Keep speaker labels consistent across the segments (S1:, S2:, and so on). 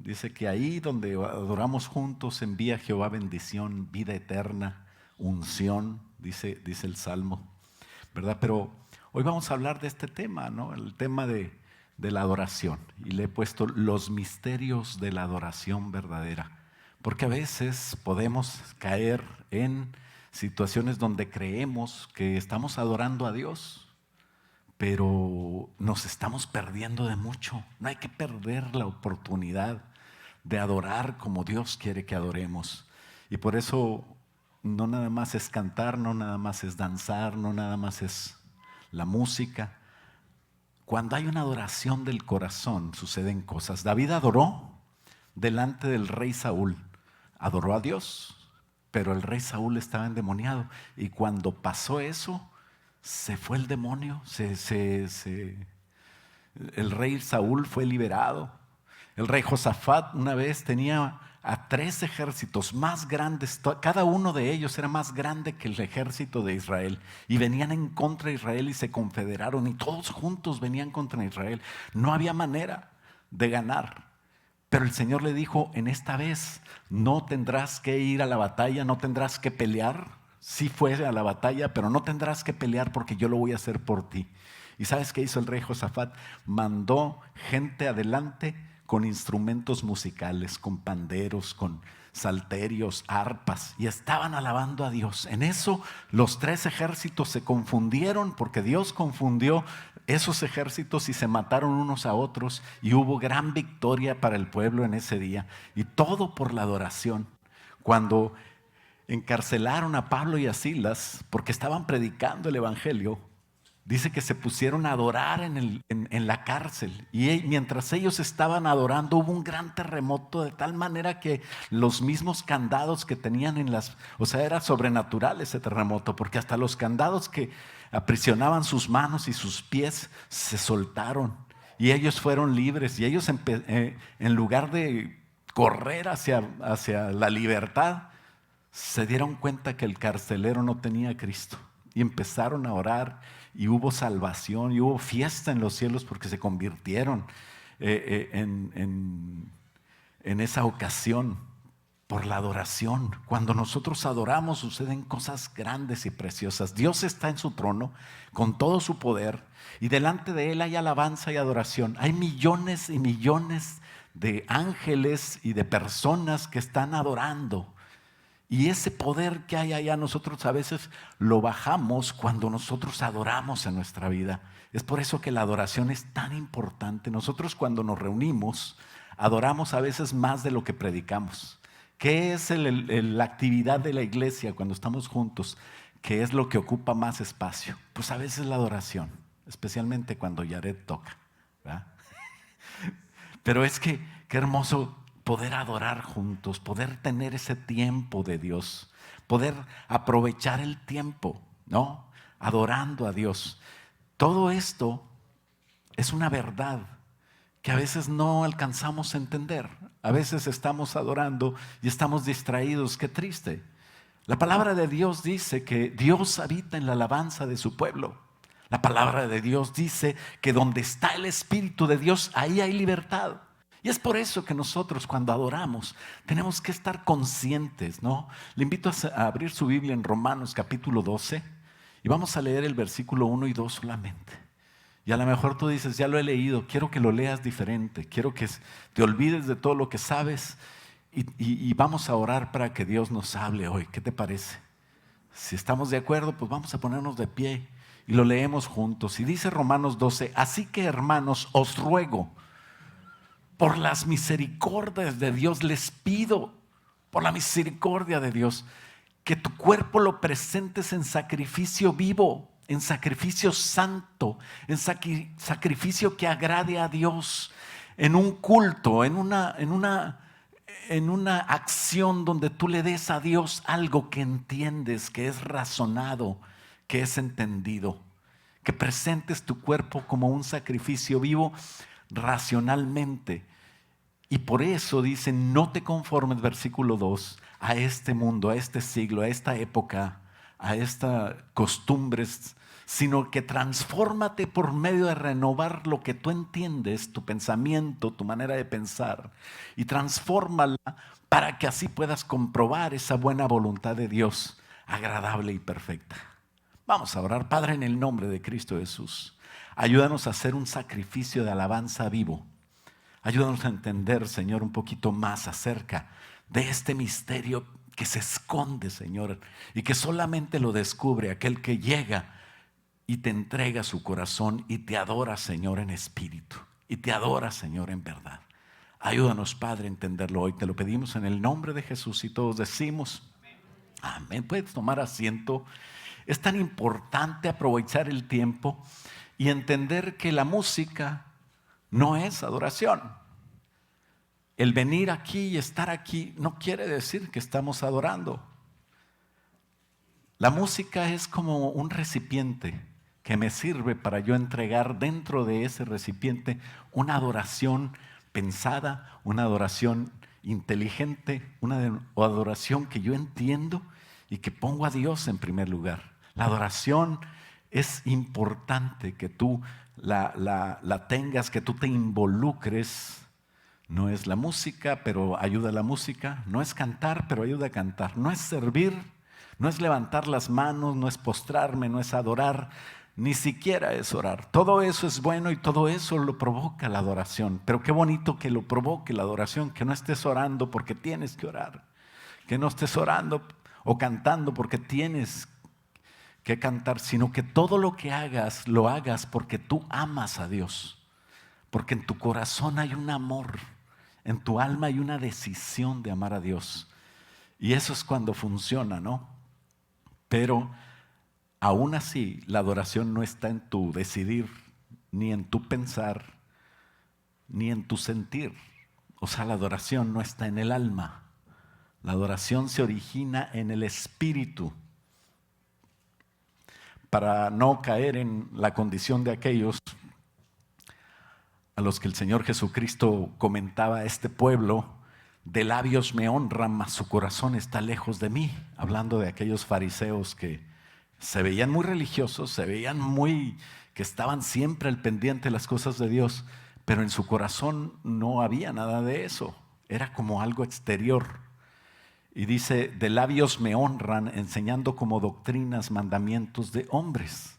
S1: Dice que ahí donde adoramos juntos envía Jehová bendición, vida eterna, unción, dice el Salmo, ¿verdad? Pero hoy vamos a hablar de este tema, ¿no? El tema de la adoración. Y le he puesto los misterios de la adoración verdadera. Porque a veces podemos caer en situaciones donde creemos que estamos adorando a Dios, pero nos estamos perdiendo de mucho. No hay que perder la oportunidad de adorar como Dios quiere que adoremos. Y por eso no nada más es cantar, no nada más es danzar, no nada más es la música. Cuando hay una adoración del corazón suceden cosas. David adoró delante del rey Saúl. Adoró a Dios, pero el rey Saúl estaba endemoniado. Y cuando pasó eso, se fue el demonio. El rey Saúl fue liberado. El rey Josafat una vez tenía a 3 ejércitos más grandes, cada uno de ellos era más grande que el ejército de Israel, y venían en contra de Israel y se confederaron, y todos juntos venían contra Israel. No había manera de ganar, pero el Señor le dijo: en esta vez no tendrás que ir a la batalla, no tendrás que pelear. Sí fue a la batalla, pero no tendrás que pelear porque yo lo voy a hacer por ti. ¿Y sabes qué hizo el rey Josafat? Mandó gente adelante con instrumentos musicales, con panderos, con salterios, arpas, y estaban alabando a Dios. En eso los 3 ejércitos se confundieron, porque Dios confundió esos ejércitos y se mataron unos a otros, y hubo gran victoria para el pueblo en ese día, y todo por la adoración. Cuando encarcelaron a Pablo y a Silas porque estaban predicando el evangelio, dice que se pusieron a adorar en la cárcel, y mientras ellos estaban adorando hubo un gran terremoto, de tal manera que los mismos candados que tenían o sea, era sobrenatural ese terremoto, porque hasta los candados que aprisionaban sus manos y sus pies se soltaron y ellos fueron libres, y ellos en lugar de correr hacia la libertad, se dieron cuenta que el carcelero no tenía a Cristo y empezaron a orar, y hubo salvación y hubo fiesta en los cielos porque se convirtieron en esa ocasión por la adoración. Cuando nosotros adoramos suceden cosas grandes y preciosas. Dios está en su trono con todo su poder, y delante de Él hay alabanza y adoración. Hay millones y millones de ángeles y de personas que están adorando. Y ese poder que hay allá nosotros a veces lo bajamos cuando nosotros adoramos en nuestra vida. Es por eso que la adoración es tan importante. Nosotros cuando nos reunimos adoramos a veces más de lo que predicamos. ¿Qué es la actividad de la iglesia cuando estamos juntos? ¿Qué es lo que ocupa más espacio? Pues a veces la adoración, especialmente cuando Yared toca, ¿verdad? Pero es que qué hermoso poder adorar juntos, poder tener ese tiempo de Dios, poder aprovechar el tiempo, ¿no? Adorando a Dios. Todo esto es una verdad que a veces no alcanzamos a entender. A veces estamos adorando y estamos distraídos. Qué triste. La palabra de Dios dice que Dios habita en la alabanza de su pueblo. La palabra de Dios dice que donde está el Espíritu de Dios, ahí hay libertad. Y es por eso que nosotros cuando adoramos tenemos que estar conscientes, ¿no? Le invito a abrir su Biblia en Romanos capítulo 12 y vamos a leer el versículo 1 y 2 solamente. Y a lo mejor tú dices: ya lo he leído, quiero que lo leas diferente, quiero que te olvides de todo lo que sabes, y vamos a orar para que Dios nos hable hoy. ¿Qué te parece? Si estamos de acuerdo, pues vamos a ponernos de pie y lo leemos juntos. Y dice Romanos 12: así que, hermanos, os ruego por las misericordias de Dios, les pido por la misericordia de Dios, que tu cuerpo lo presentes en sacrificio vivo, en sacrificio santo, en sacrificio que agrade a Dios, en un culto, en una acción donde tú le des a Dios algo que entiendes, que es razonado, que es entendido. Que presentes tu cuerpo como un sacrificio vivo racionalmente. Y por eso dice: no te conformes, versículo 2, a este mundo, a este siglo, a esta época, a estas costumbres sino que transfórmate por medio de renovar lo que tú entiendes, tu pensamiento, tu manera de pensar, y transfórmala para que así puedas comprobar esa buena voluntad de Dios, agradable y perfecta. Vamos a orar. Padre, en el nombre de Cristo Jesús, ayúdanos a hacer un sacrificio de alabanza vivo. Ayúdanos a entender, Señor, un poquito más acerca de este misterio que se esconde, Señor, y que solamente lo descubre aquel que llega y te entrega su corazón y te adora, Señor, en espíritu, y te adora, Señor, en verdad. Ayúdanos, Padre, a entenderlo hoy. Te lo pedimos en el nombre de Jesús y todos decimos amén. Puedes tomar asiento. Es tan importante aprovechar el tiempo y entender que la música no es adoración. El venir aquí y estar aquí no quiere decir que estamos adorando. La música es como un recipiente que me sirve para yo entregar dentro de ese recipiente una adoración pensada, una adoración inteligente, una adoración que yo entiendo y que pongo a Dios en primer lugar. La adoración es importante que tú la tengas, que tú te involucres. No es la música, pero ayuda a la música. No es cantar, pero ayuda a cantar. No es servir, no es levantar las manos, no es postrarme, no es adorar, ni siquiera es orar. Todo eso es bueno y todo eso lo provoca la adoración. Pero qué bonito que lo provoque la adoración, que no estés orando porque tienes que orar, que no estés orando o cantando porque tienes que cantar, sino que todo lo que hagas, lo hagas porque tú amas a Dios, porque en tu corazón hay un amor, en tu alma hay una decisión de amar a Dios. Y eso es cuando funciona, ¿no? Pero aún así, la adoración no está en tu decidir, ni en tu pensar, ni en tu sentir. O sea, la adoración no está en el alma. La adoración se origina en el espíritu. Para no caer en la condición de aquellos a los que el Señor Jesucristo comentaba: este pueblo de labios me honra, mas su corazón está lejos de mí. Hablando de aquellos fariseos que se veían muy religiosos, se veían que estaban siempre al pendiente de las cosas de Dios, pero en su corazón no había nada de eso. Era como algo exterior. Y dice: de labios me honran, enseñando como doctrinas mandamientos de hombres.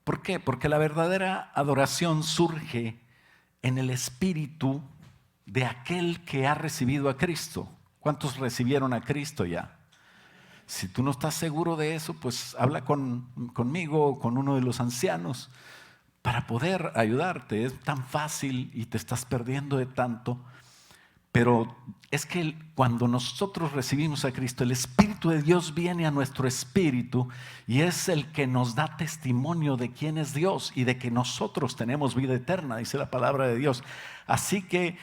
S1: ¿Por qué? Porque la verdadera adoración surge en el espíritu de aquel que ha recibido a Cristo. ¿Cuántos recibieron a Cristo ya? Si tú no estás seguro de eso, pues habla conmigo o con uno de los ancianos para poder ayudarte. Es tan fácil y te estás perdiendo de tanto. Pero es que cuando nosotros recibimos a Cristo, el Espíritu de Dios viene a nuestro espíritu y es el que nos da testimonio de quién es Dios y de que nosotros tenemos vida eterna, dice la palabra de Dios. Así que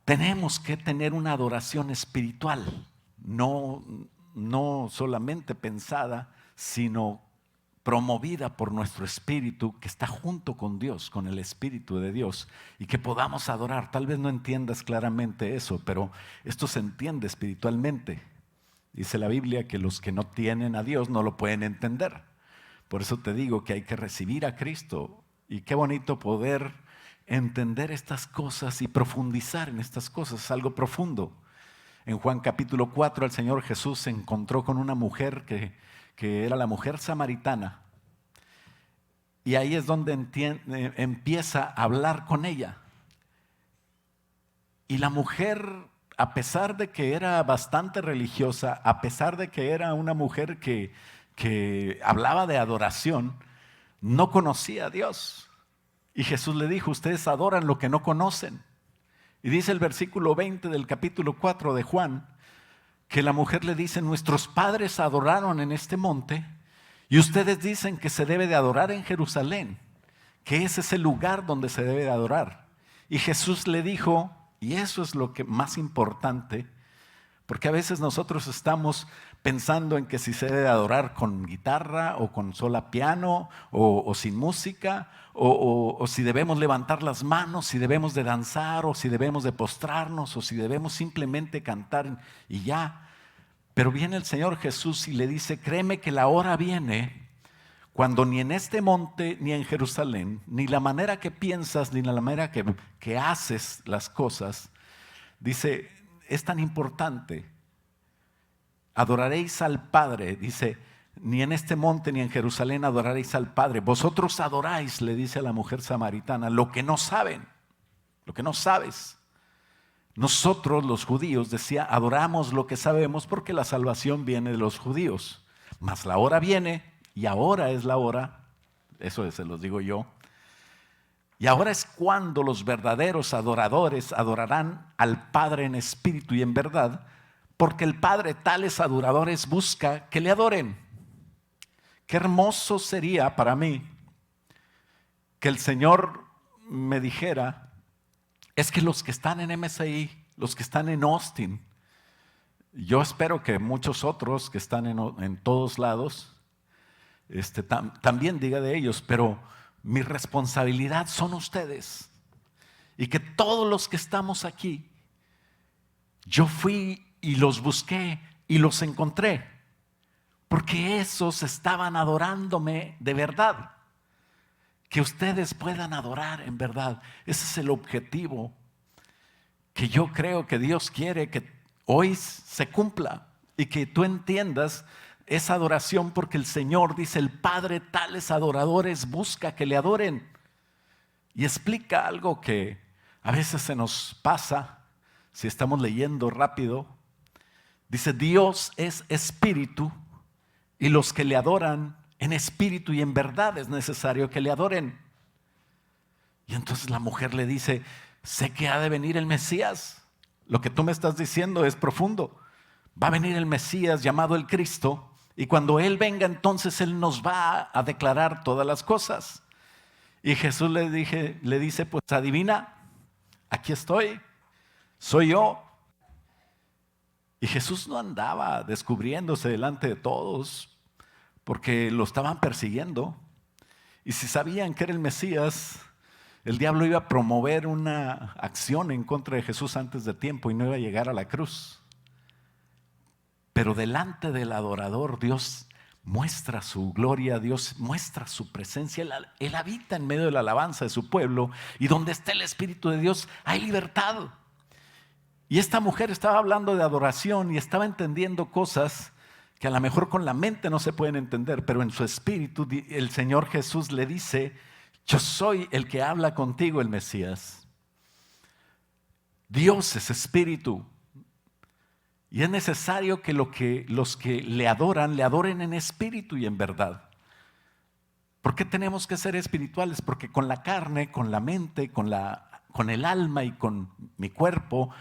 S1: tenemos que tener una adoración espiritual, no solamente pensada, sino promovida por nuestro espíritu que está junto con Dios, con el Espíritu de Dios, y que podamos adorar. Tal vez no entiendas claramente eso, pero esto se entiende espiritualmente. Dice la Biblia que los que no tienen a Dios no lo pueden entender. Por eso te digo que hay que recibir a Cristo, y qué bonito poder entender estas cosas y profundizar en estas cosas. Es algo profundo. En Juan capítulo 4 el Señor Jesús se encontró con una mujer que era la mujer samaritana. Y ahí es donde empieza a hablar con ella. Y la mujer, a pesar de que era bastante religiosa, a pesar de que era una mujer que hablaba de adoración, no conocía a Dios. Y Jesús le dijo: ustedes adoran lo que no conocen. Y dice el versículo 20 del capítulo 4 de Juan, que la mujer le dice: nuestros padres adoraron en este monte y ustedes dicen que se debe de adorar en Jerusalén, que ese es el lugar donde se debe de adorar. Y Jesús le dijo, y eso es lo que más importante, porque a veces nosotros estamos pensando en que si se debe adorar con guitarra o con sola piano o sin música, o si debemos levantar las manos, si debemos de danzar o si debemos de postrarnos o si debemos simplemente cantar y ya. Pero viene el Señor Jesús y le dice: créeme que la hora viene cuando ni en este monte ni en Jerusalén, ni la manera que piensas, ni la manera que haces las cosas, dice, es tan importante. Adoraréis al Padre, dice, ni en este monte ni en Jerusalén adoraréis al Padre. Vosotros adoráis, le dice a la mujer samaritana, lo que no saben, lo que no sabes. Nosotros los judíos, decía, adoramos lo que sabemos porque la salvación viene de los judíos. Mas la hora viene, y ahora es la hora, eso se los digo yo, y ahora es cuando los verdaderos adoradores adorarán al Padre en espíritu y en verdad, porque el Padre tales adoradores busca que le adoren. Qué hermoso sería para mí que el Señor me dijera, es que los que están en MSI, los que están en Austin, yo espero que muchos otros que están en todos lados, también diga de ellos, pero mi responsabilidad son ustedes. Y que todos los que estamos aquí, yo fui y los busqué y los encontré, porque esos estaban adorándome de verdad. Que ustedes puedan adorar en verdad. Ese es el objetivo que yo creo que Dios quiere que hoy se cumpla y que tú entiendas esa adoración, porque el Señor dice, el Padre tales adoradores busca que le adoren. Y explica algo que a veces se nos pasa si estamos leyendo rápido. Dice, Dios es espíritu y los que le adoran en espíritu y en verdad es necesario que le adoren. Y entonces la mujer le dice, sé que ha de venir el Mesías. Lo que tú me estás diciendo es profundo. Va a venir el Mesías llamado el Cristo, y cuando Él venga, entonces Él nos va a declarar todas las cosas. Y Jesús le dice, pues adivina, aquí estoy, soy yo. Y Jesús no andaba descubriéndose delante de todos, porque lo estaban persiguiendo. Y si sabían que era el Mesías, el diablo iba a promover una acción en contra de Jesús antes de tiempo y no iba a llegar a la cruz. Pero delante del adorador, Dios muestra su gloria, Dios muestra su presencia. Él habita en medio de la alabanza de su pueblo, y donde está el Espíritu de Dios hay libertad. Y esta mujer estaba hablando de adoración y estaba entendiendo cosas que a lo mejor con la mente no se pueden entender, pero en su espíritu el Señor Jesús le dice, yo soy el que habla contigo, el Mesías. Dios es espíritu. Y es necesario que los que le adoren en espíritu y en verdad. ¿Por qué tenemos que ser espirituales? Porque con la carne, con la mente, con el alma y con mi cuerpo,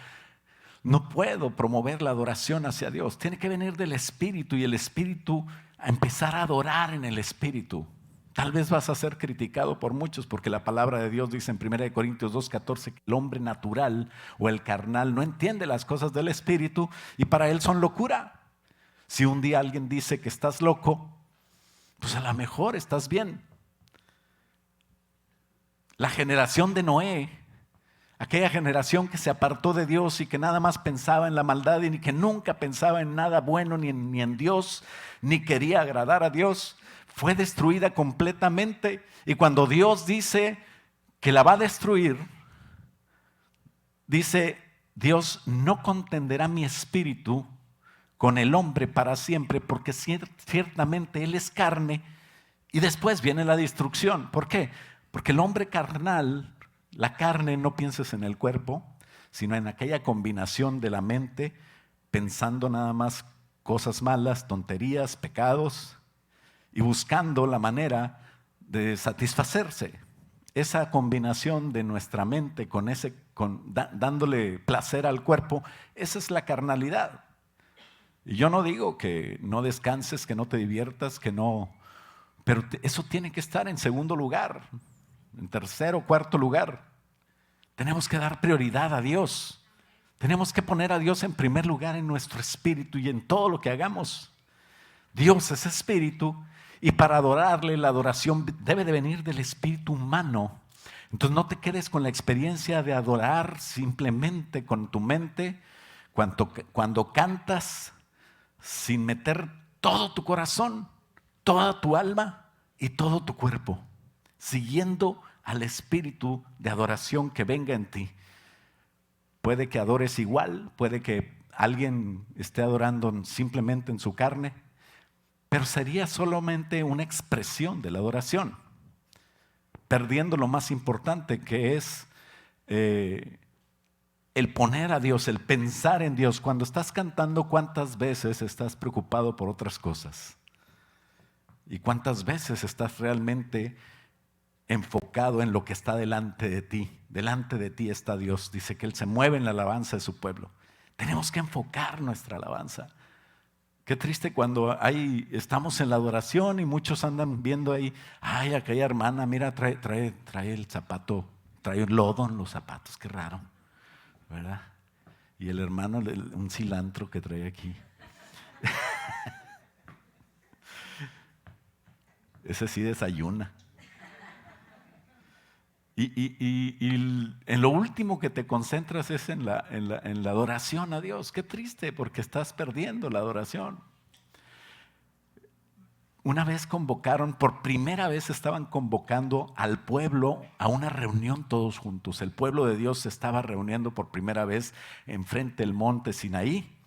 S1: no puedo promover la adoración hacia Dios. Tiene que venir del Espíritu, y el Espíritu a empezar a adorar en el Espíritu. Tal vez vas a ser criticado por muchos, porque la palabra de Dios dice en 1 Corintios 2:14 que el hombre natural o el carnal no entiende las cosas del Espíritu y para él son locura. Si un día alguien dice que estás loco, pues a lo mejor estás bien. La generación de Noé, aquella generación que se apartó de Dios y que nada más pensaba en la maldad y que nunca pensaba en nada bueno ni en Dios, ni quería agradar a Dios, fue destruida completamente. Y cuando Dios dice que la va a destruir, dice, Dios no contenderá mi espíritu con el hombre para siempre, porque ciertamente él es carne, y después viene la destrucción. ¿Por qué? Porque el hombre carnal, la carne, no pienses en el cuerpo, sino en aquella combinación de la mente, pensando nada más cosas malas, tonterías, pecados, y buscando la manera de satisfacerse. Esa combinación de nuestra mente dándole placer al cuerpo, esa es la carnalidad. Y yo no digo que no descanses, que no te diviertas, que no, pero eso tiene que estar en segundo lugar, en tercero, cuarto lugar. Tenemos que dar prioridad a Dios. Tenemos que poner a Dios en primer lugar en nuestro espíritu y en todo lo que hagamos. Dios es espíritu, y para adorarle, la adoración debe de venir del espíritu humano. Entonces no te quedes con la experiencia de adorar simplemente con tu mente, cuando cantas sin meter todo tu corazón, toda tu alma. y todo tu cuerpo, siguiendo al espíritu de adoración que venga en ti. Puede que adores igual, puede que alguien esté adorando simplemente en su carne, pero sería solamente una expresión de la adoración, perdiendo lo más importante, que es el poner a Dios, el pensar en Dios. Cuando estás cantando, ¿cuántas veces estás preocupado por otras cosas? ¿Y cuántas veces estás realmente enfocado en lo que está delante de ti? Delante de ti está Dios. Dice que Él se mueve en la alabanza de su pueblo. Tenemos que enfocar nuestra alabanza. Qué triste cuando estamos en la adoración y muchos andan viendo ahí, ay, aquella hermana, mira, trae el zapato, trae un lodo en los zapatos, qué raro, ¿verdad? Y el hermano, un cilantro que trae aquí. Ese sí desayuna. Y en lo último que te concentras es en la adoración a Dios. Qué triste, porque estás perdiendo la adoración. Una vez convocaron, por primera vez estaban convocando al pueblo a una reunión todos juntos. El pueblo de Dios se estaba reuniendo por primera vez enfrente del monte Sinaí.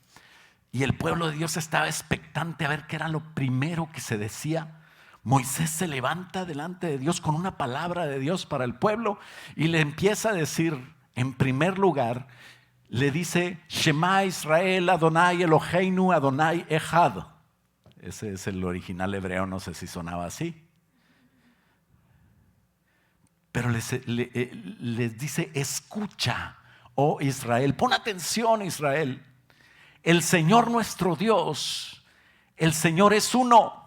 S1: Y el pueblo de Dios estaba expectante a ver qué era lo primero que se decía. Moisés se levanta delante de Dios con una palabra de Dios para el pueblo y le empieza a decir, en primer lugar, le dice, Shema Israel Adonai Eloheinu Adonai Echad. Ese es el original hebreo, no sé si sonaba así. Pero les dice, escucha, oh Israel, pon atención, Israel. El Señor nuestro Dios, el Señor es uno.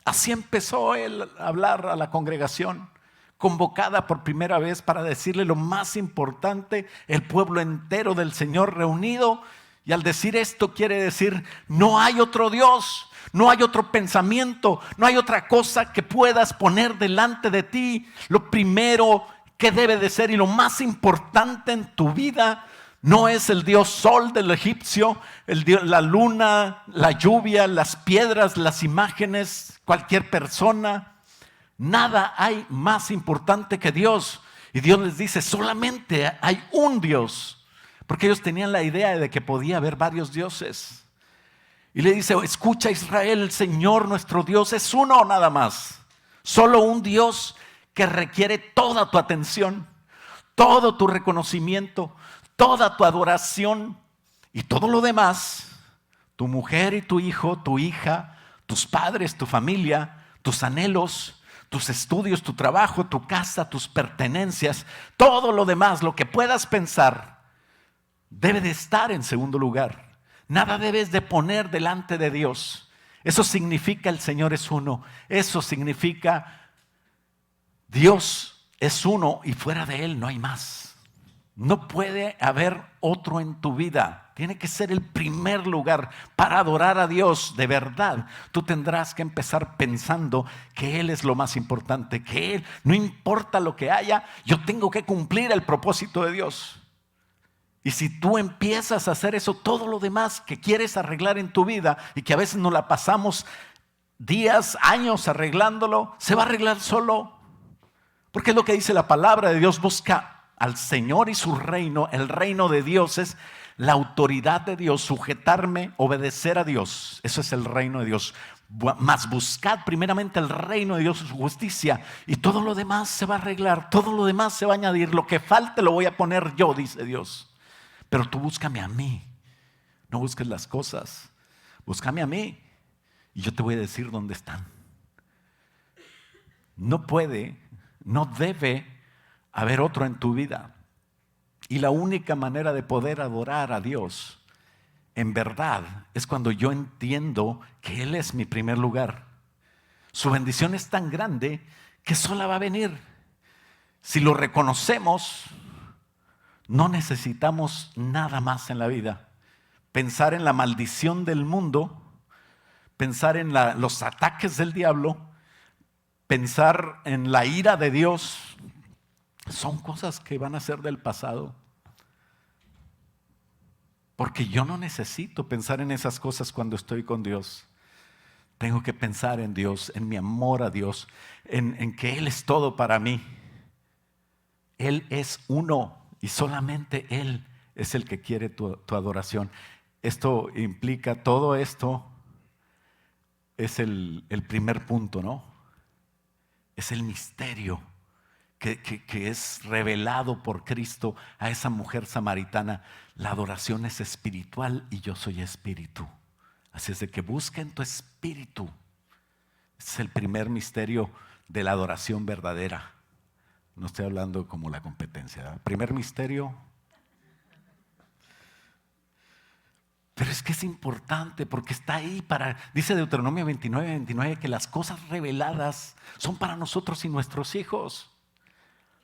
S1: Así empezó él a hablar a la congregación, convocada por primera vez para decirle lo más importante, el pueblo entero del Señor reunido. Y al decir esto quiere decir, no hay otro Dios, no hay otro pensamiento, no hay otra cosa que puedas poner delante de ti. Lo primero que debe de ser y lo más importante en tu vida no es el dios sol del egipcio, la luna, la lluvia, las piedras, las imágenes, cualquier persona. Nada hay más importante que Dios. Y Dios les dice, solamente hay un Dios. Porque ellos tenían la idea de que podía haber varios dioses. Y le dice, escucha Israel, el Señor nuestro Dios es uno nada más. Solo un Dios que requiere toda tu atención, todo tu reconocimiento, toda tu adoración y todo lo demás, tu mujer y tu hijo, tu hija, tus padres, tu familia, tus anhelos, tus estudios, tu trabajo, tu casa, tus pertenencias, todo lo demás, lo que puedas pensar, debe de estar en segundo lugar. Nada debes de poner delante de Dios. Eso significa el Señor es uno. Eso significa Dios es uno y fuera de Él no hay más. No puede haber otro en tu vida. Tiene que ser el primer lugar para adorar a Dios de verdad. Tú tendrás que empezar pensando que Él es lo más importante, que Él, no importa lo que haya, yo tengo que cumplir el propósito de Dios. Y si tú empiezas a hacer eso, todo lo demás que quieres arreglar en tu vida y que a veces nos la pasamos días, años arreglándolo, se va a arreglar solo. Porque es lo que dice la palabra de Dios, busca al Señor y su reino. El reino de Dios es la autoridad de Dios, sujetarme, obedecer a Dios. Eso es el reino de Dios. Mas buscad primeramente el reino de Dios y su justicia, y todo lo demás se va a arreglar, todo lo demás se va a añadir. Lo que falte lo voy a poner yo, dice Dios. Pero tú búscame a mí, no busques las cosas, búscame a mí y yo te voy a decir dónde están. No puede, no debe haber otro en tu vida. Y la única manera de poder adorar a Dios en verdad es cuando yo entiendo que Él es mi primer lugar. Su bendición es tan grande que sola va a venir. Si lo reconocemos, no necesitamos nada más en la vida. Pensar en la maldición del mundo, pensar en los ataques del diablo, pensar en la ira de Dios, son cosas que van a ser del pasado. Porque yo no necesito pensar en esas cosas cuando estoy con Dios. Tengo que pensar en Dios, en mi amor a Dios, en que Él es todo para mí. Él es uno y solamente Él es el que quiere tu adoración. Esto implica, todo esto es el primer punto, ¿no? Es el misterio que es revelado por Cristo a esa mujer samaritana. La adoración es espiritual y yo soy espíritu. Así es de que busca en tu espíritu. Es el primer misterio de la adoración verdadera. No estoy hablando como la competencia, ¿verdad? Primer misterio. Pero es que es importante porque está ahí dice Deuteronomio 29 que las cosas reveladas son para nosotros y nuestros hijos.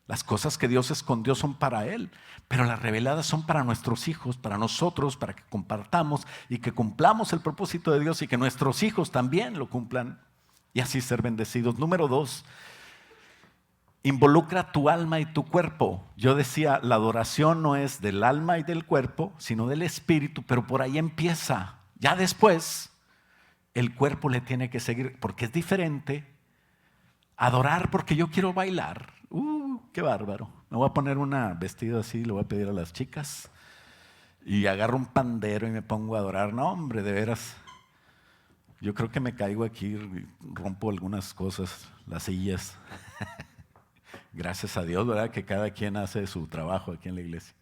S1: Las cosas que Dios escondió son para Él, pero las reveladas son para nuestros hijos, para nosotros, para que compartamos y que cumplamos el propósito de Dios y que nuestros hijos también lo cumplan y así ser bendecidos. Número 2, involucra tu alma y tu cuerpo. Yo decía, la adoración no es del alma y del cuerpo, sino del espíritu, pero por ahí empieza. Ya después, el cuerpo le tiene que seguir, porque es diferente adorar porque yo quiero bailar. ¡Qué bárbaro! Me voy a poner una vestida así, le voy a pedir a las chicas y agarro un pandero y me pongo a adorar. No, hombre, de veras. Yo creo que me caigo aquí, rompo algunas cosas, las sillas. Gracias a Dios, ¿verdad? Que cada quien hace su trabajo aquí en la iglesia.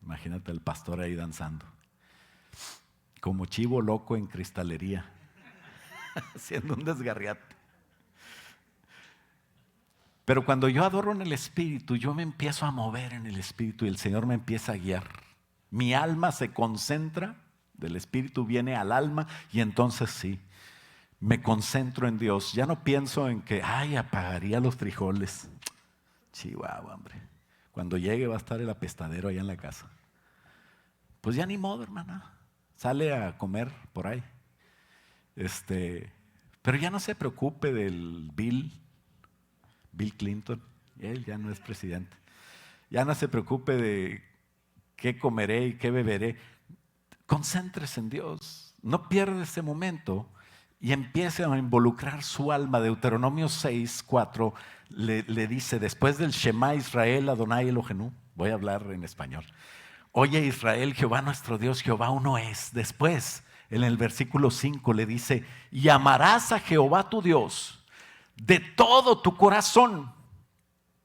S1: Imagínate al pastor ahí danzando. Como chivo loco en cristalería. Haciendo un desgarriate. Pero cuando yo adoro en el Espíritu, yo me empiezo a mover en el Espíritu y el Señor me empieza a guiar. Mi alma se concentra, del Espíritu viene al alma y entonces sí, me concentro en Dios. Ya no pienso en que, apagaría los frijoles. Chihuahua, hombre. Cuando llegue va a estar el apestadero allá en la casa. Pues ya ni modo, hermana. Sale a comer por ahí. Pero ya no se preocupe del Bill Clinton. Él ya no es presidente. Ya no se preocupe de qué comeré y qué beberé. Concéntrese en Dios. No pierda ese momento y empiece a involucrar su alma. Deuteronomio 6:4 le dice, después del Shema Israel, Adonai Elohenu, voy a hablar en español. Oye Israel, Jehová nuestro Dios, Jehová uno es. Después, en el versículo 5 le dice, y amarás a Jehová tu Dios de todo tu corazón,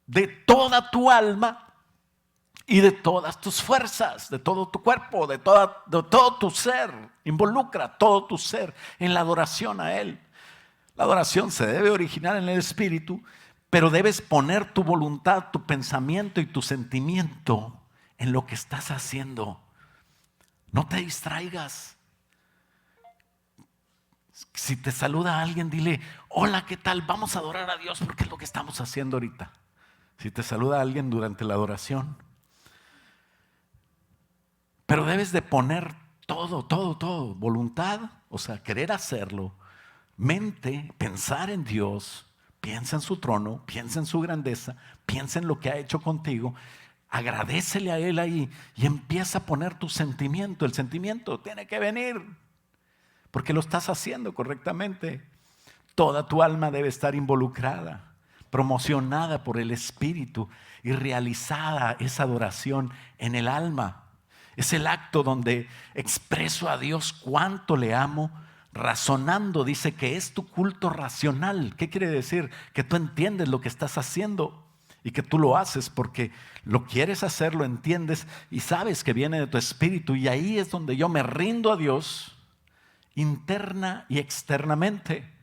S1: de toda tu alma y de todas tus fuerzas, de todo tu cuerpo, de todo tu ser. Involucra todo tu ser en la adoración a Él. La adoración se debe originar en el espíritu, pero debes poner tu voluntad, tu pensamiento y tu sentimiento en lo que estás haciendo. No te distraigas. Si te saluda alguien, dile, hola, ¿qué tal? Vamos a adorar a Dios porque es lo que estamos haciendo ahorita. Si te saluda alguien durante la adoración. Pero debes de poner todo, voluntad, o sea, querer hacerlo, mente, pensar en Dios, piensa en su trono, piensa en su grandeza, piensa en lo que ha hecho contigo, agradécele a Él ahí y empieza a poner tu sentimiento. El sentimiento tiene que venir porque lo estás haciendo correctamente. Toda tu alma debe estar involucrada, promocionada por el Espíritu y realizada esa adoración en el alma. Es el acto donde expreso a Dios cuánto le amo, razonando. Dice que es tu culto racional. ¿Qué quiere decir? Que tú entiendes lo que estás haciendo y que tú lo haces porque lo quieres hacer, lo entiendes y sabes que viene de tu espíritu. Y ahí es donde yo me rindo a Dios interna y externamente.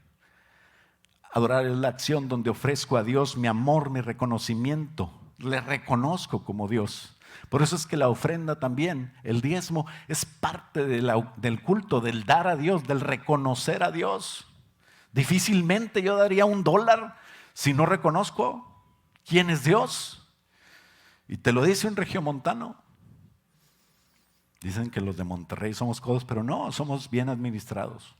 S1: Adorar es la acción donde ofrezco a Dios mi amor, mi reconocimiento. Le reconozco como Dios. Por eso es que la ofrenda también, el diezmo, es parte del culto, del dar a Dios, del reconocer a Dios. Difícilmente yo daría $1 si no reconozco quién es Dios. Y te lo dice un regiomontano. Dicen que los de Monterrey somos codos, pero no, somos bien administrados.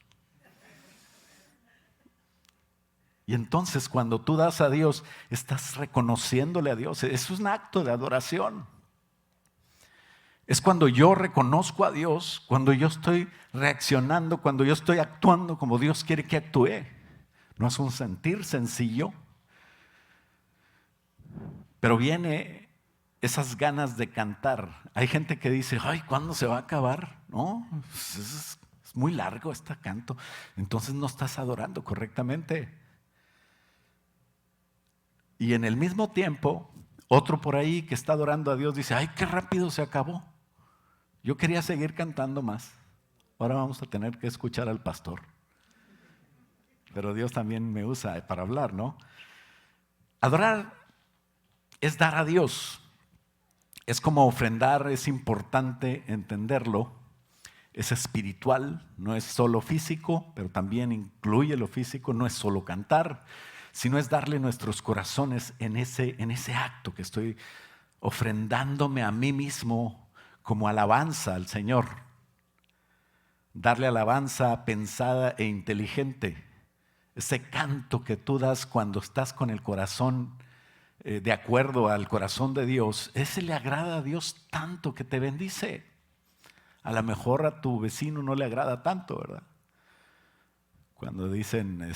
S1: Y entonces cuando tú das a Dios, estás reconociéndole a Dios. Eso es un acto de adoración. Es cuando yo reconozco a Dios, cuando yo estoy reaccionando, cuando yo estoy actuando como Dios quiere que actúe. No es un sentir sencillo, pero viene esas ganas de cantar. Hay gente que dice, ay, ¿cuándo se va a acabar? No, es muy largo este canto. Entonces no estás adorando correctamente. Y en el mismo tiempo, otro por ahí que está adorando a Dios dice, ay, qué rápido se acabó. Yo quería seguir cantando más. Ahora vamos a tener que escuchar al pastor. Pero Dios también me usa para hablar, ¿no? Adorar es dar a Dios. Es como ofrendar, es importante entenderlo. Es espiritual, no es solo físico, pero también incluye lo físico. No es solo cantar, sino es darle nuestros corazones en ese acto que estoy ofrendándome a mí mismo como alabanza al Señor. Darle alabanza pensada e inteligente. Ese canto que tú das cuando estás con el corazón de acuerdo al corazón de Dios, ese le agrada a Dios tanto que te bendice. A lo mejor a tu vecino no le agrada tanto, ¿verdad? Cuando dicen,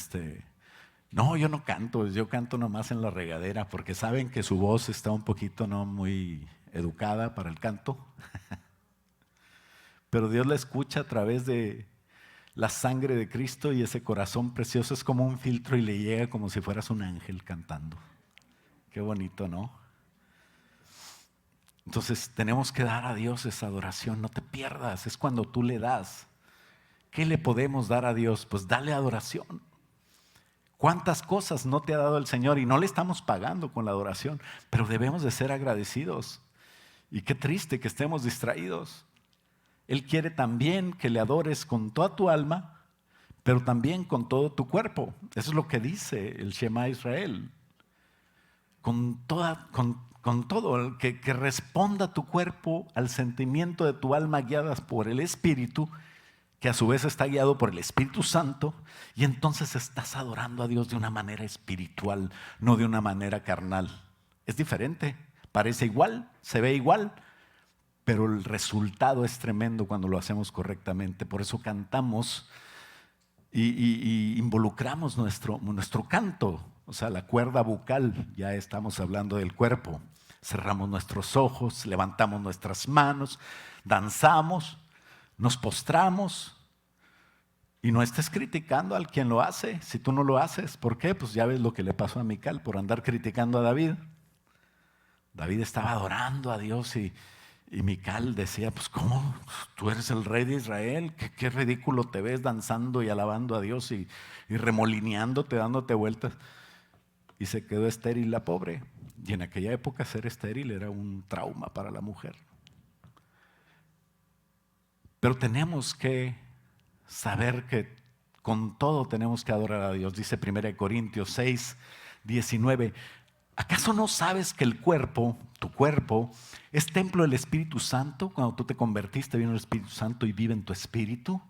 S1: no, yo no canto, yo canto nomás en la regadera, porque saben que su voz está un poquito no muy educada para el canto. Pero Dios la escucha a través de la sangre de Cristo y ese corazón precioso es como un filtro y le llega como si fueras un ángel cantando. Qué bonito, ¿no? Entonces tenemos que dar a Dios esa adoración, no te pierdas, es cuando tú le das. ¿Qué le podemos dar a Dios? Pues dale adoración. ¿Cuántas cosas no te ha dado el Señor? Y no le estamos pagando con la adoración, pero debemos de ser agradecidos. Y qué triste que estemos distraídos. Él quiere también que le adores con toda tu alma, pero también con todo tu cuerpo. Eso es lo que dice el Shema Israel. Con todo, que responda tu cuerpo al sentimiento de tu alma guiadas por el Espíritu, que a su vez está guiado por el Espíritu Santo, y entonces estás adorando a Dios de una manera espiritual, no de una manera carnal. Es diferente, parece igual, se ve igual, pero el resultado es tremendo cuando lo hacemos correctamente. Por eso cantamos y involucramos nuestro canto, o sea, la cuerda bucal, ya estamos hablando del cuerpo. Cerramos nuestros ojos, levantamos nuestras manos, danzamos, nos postramos y no estés criticando al quien lo hace. Si tú no lo haces, ¿por qué? Pues ya ves lo que le pasó a Mical por andar criticando a David. David estaba adorando a Dios y Mical decía, pues ¿cómo? Tú eres el rey de Israel, qué ridículo te ves danzando y alabando a Dios y remolineándote, dándote vueltas. Y se quedó estéril la pobre. Y en aquella época ser estéril era un trauma para la mujer. Pero tenemos que saber que con todo tenemos que adorar a Dios. Dice 1 Corintios 6, 19. ¿Acaso no sabes que el cuerpo, tu cuerpo, es templo del Espíritu Santo? Cuando tú te convertiste, vino el Espíritu Santo y vive en tu espíritu.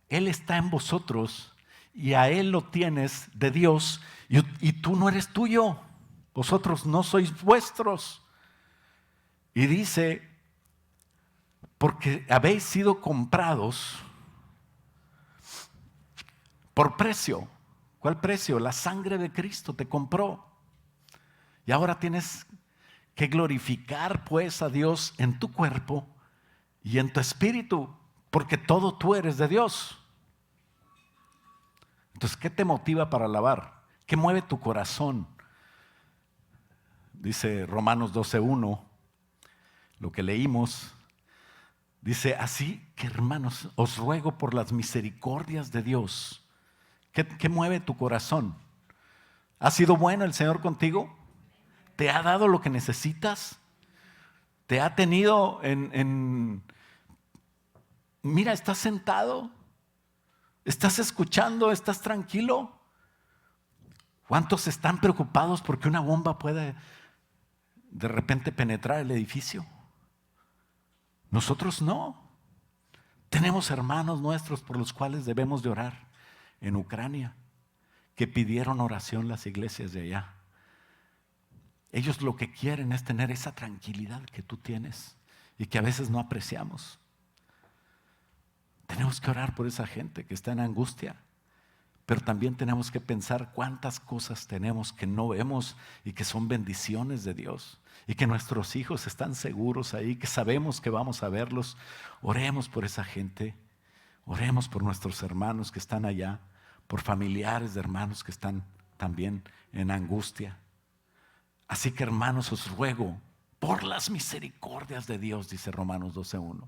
S1: Él está en vosotros y a Él lo tienes de Dios y tú no eres tuyo. Vosotros no sois vuestros. Y dice, porque habéis sido comprados por precio. ¿Cuál precio? La sangre de Cristo te compró. Y ahora tienes que glorificar pues a Dios en tu cuerpo y en tu espíritu, porque todo tú eres de Dios. Entonces, ¿qué te motiva para alabar? ¿Qué mueve tu corazón? Dice Romanos 12:1, lo que leímos. Dice, así que hermanos, os ruego por las misericordias de Dios. ¿Qué mueve tu corazón? ¿Ha sido bueno el Señor contigo? ¿Te ha dado lo que necesitas? ¿Te ha tenido Mira, estás sentado, estás escuchando, estás tranquilo? ¿Cuántos están preocupados porque una bomba pueda de repente penetrar el edificio? Nosotros no. Tenemos hermanos nuestros por los cuales debemos de orar en Ucrania, que pidieron oración las iglesias de allá. Ellos lo que quieren es tener esa tranquilidad que tú tienes. y que a veces no apreciamos. Tenemos que orar por esa gente que está en angustia, pero también tenemos que pensar cuántas cosas tenemos que no vemos y que son bendiciones de Dios, y que nuestros hijos están seguros ahí, que sabemos que vamos a verlos. Oremos por esa gente, oremos por nuestros hermanos que están allá, por familiares de hermanos que están también en angustia. Así que, hermanos, os ruego por las misericordias de Dios, dice Romanos 12:1.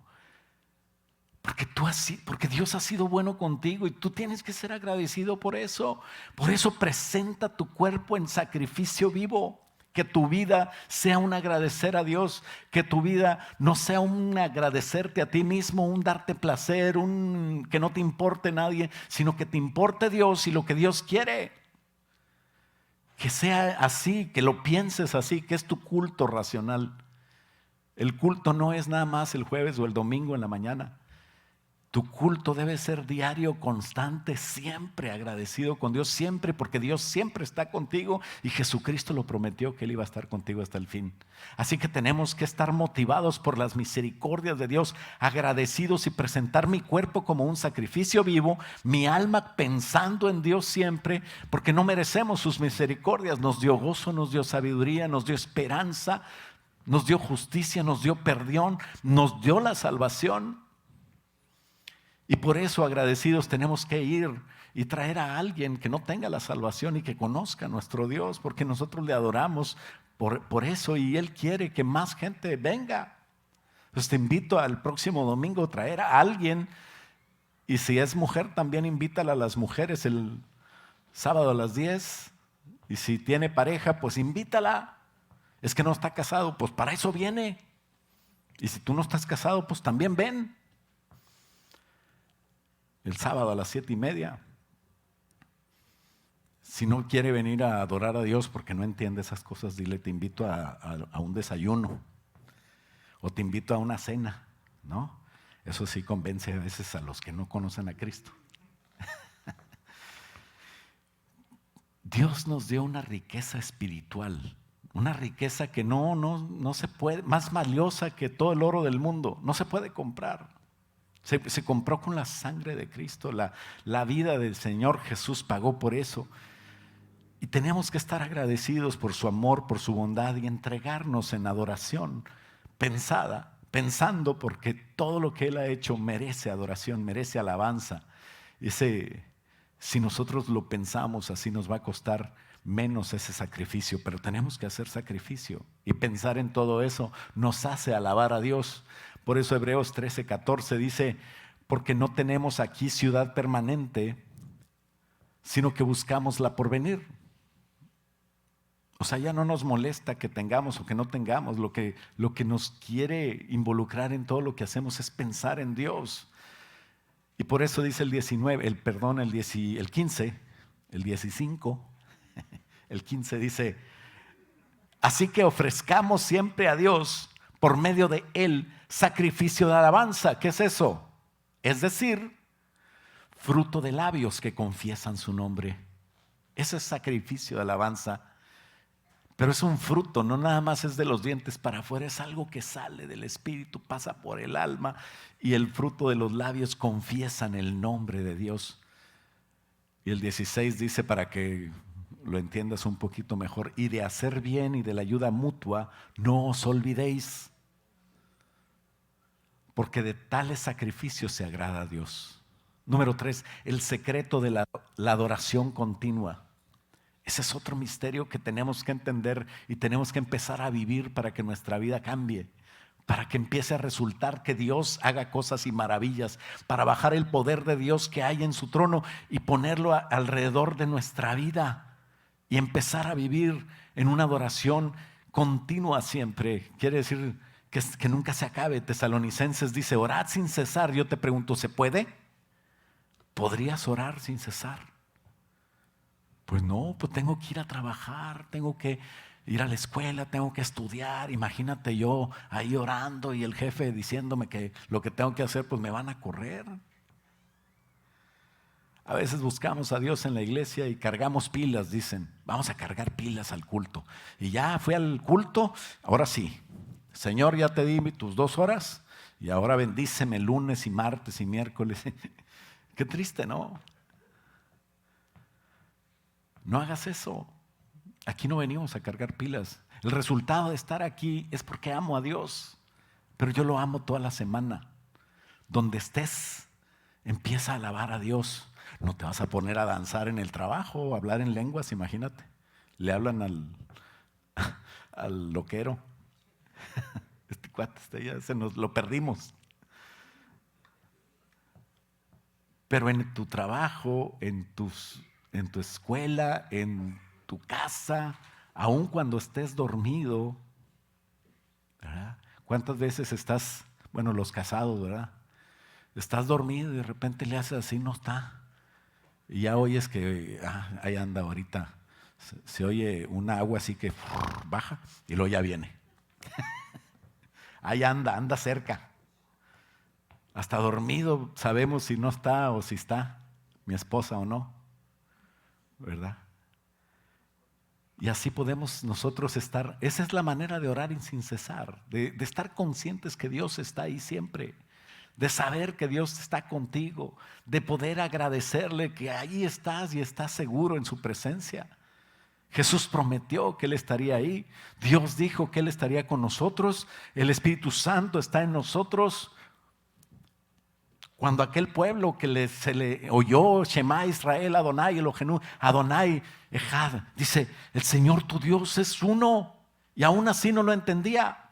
S1: Porque Dios ha sido bueno contigo y tú tienes que ser agradecido por eso. Por eso presenta tu cuerpo en sacrificio vivo. Que tu vida sea un agradecer a Dios. Que tu vida no sea un agradecerte a ti mismo, un darte placer, que no te importe nadie, sino que te importe Dios y lo que Dios quiere. Que sea así, que lo pienses así, que es tu culto racional. El culto no es nada más el jueves o el domingo en la mañana. Tu culto debe ser diario, constante, siempre agradecido con Dios, siempre, porque Dios siempre está contigo y Jesucristo lo prometió que Él iba a estar contigo hasta el fin. Así que tenemos que estar motivados por las misericordias de Dios, agradecidos y presentar mi cuerpo como un sacrificio vivo, mi alma pensando en Dios siempre, porque no merecemos sus misericordias. Nos dio gozo, nos dio sabiduría, nos dio esperanza, nos dio justicia, nos dio perdón, nos dio la salvación. Y por eso, agradecidos, tenemos que ir y traer a alguien que no tenga la salvación y que conozca a nuestro Dios, porque nosotros le adoramos por eso, y Él quiere que más gente venga. Entonces te invito al próximo domingo a traer a alguien, y si es mujer también invítala a las mujeres el sábado a las 10, y si tiene pareja pues invítala. Es que no está casado, pues para eso viene. Y si tú no estás casado, pues también ven. El sábado a las 7:30. Si no quiere venir a adorar a Dios porque no entiende esas cosas, dile: te invito a un desayuno, o te invito a una cena, ¿no? Eso sí convence a veces a los que no conocen a Cristo. Dios nos dio una riqueza espiritual, una riqueza que no se puede, más valiosa que todo el oro del mundo, no se puede comprar. Se compró con la sangre de Cristo, la vida del Señor Jesús pagó por eso. Y tenemos que estar agradecidos por su amor, por su bondad, y entregarnos en adoración pensando, porque todo lo que Él ha hecho merece adoración, merece alabanza. Si nosotros lo pensamos así, nos va a costar menos ese sacrificio, pero tenemos que hacer sacrificio, y pensar en todo eso nos hace alabar a Dios. Por eso Hebreos 13:14 dice: porque no tenemos aquí ciudad permanente, sino que buscamos la porvenir. O sea, ya no nos molesta que tengamos o que no tengamos. Lo que nos quiere involucrar en todo lo que hacemos es pensar en Dios. Y por eso dice el 15, el 15 dice: así que ofrezcamos siempre a Dios por medio de Él sacrificio de alabanza. ¿Qué es eso? Es decir, fruto de labios que confiesan su nombre. Ese es sacrificio de alabanza. Pero es un fruto, no nada más es de los dientes para afuera, es algo que sale del espíritu, pasa por el alma, y el fruto de los labios confiesan el nombre de Dios. Y el 16 dice, para que lo entiendas un poquito mejor: y de hacer bien y de la ayuda mutua no os olvidéis, porque de tales sacrificios se agrada a Dios. Número 3, el secreto de la adoración continua. Ese es otro misterio que tenemos que entender y tenemos que empezar a vivir para que nuestra vida cambie, para que empiece a resultar que Dios haga cosas y maravillas, para bajar el poder de Dios que hay en su trono y ponerlo alrededor de nuestra vida y empezar a vivir en una adoración continua siempre. Quiere decir que nunca se acabe. Tesalonicenses dice: orad sin cesar. Yo te pregunto, ¿se puede? ¿Podrías orar sin cesar? Pues no, pues tengo que ir a trabajar, tengo que ir a la escuela, tengo que estudiar. Imagínate yo ahí orando y el jefe diciéndome que lo que tengo que hacer, pues me van a correr. A veces buscamos a Dios en la iglesia y cargamos pilas, dicen: vamos a cargar pilas al culto. Y ya fui al culto, ahora sí, Señor, ya te di tus 2 horas y ahora bendíceme lunes y martes y miércoles. Qué triste, ¿no? No hagas eso. Aquí no venimos a cargar pilas. El resultado de estar aquí es porque amo a Dios, pero yo lo amo toda la semana. Donde estés, empieza a alabar a Dios. No te vas a poner a danzar en el trabajo o a hablar en lenguas, imagínate. Le hablan al loquero. Este cuate, ya se nos lo perdimos. Pero en tu trabajo, en tu escuela, en tu casa, aun cuando estés dormido, ¿verdad? ¿Cuántas veces estás, bueno, los casados, ¿verdad? Estás dormido y de repente le haces así, no está. Y ya oyes que ahí anda ahorita. Se oye un agua así que baja y luego ya viene. Ahí anda cerca. Hasta dormido sabemos si no está o si está mi esposa o no, ¿verdad? Y así podemos nosotros estar. Esa es la manera de orar sin cesar, de estar conscientes que Dios está ahí siempre, de saber que Dios está contigo, de poder agradecerle que ahí estás y estás seguro en su presencia. Jesús prometió que Él estaría ahí. Dios dijo que Él estaría con nosotros. El Espíritu Santo está en nosotros. Cuando aquel pueblo que se le oyó, Shema Israel, Adonai Elohenu, Adonai Echad, dice, el Señor tu Dios es uno, y aún así no lo entendía.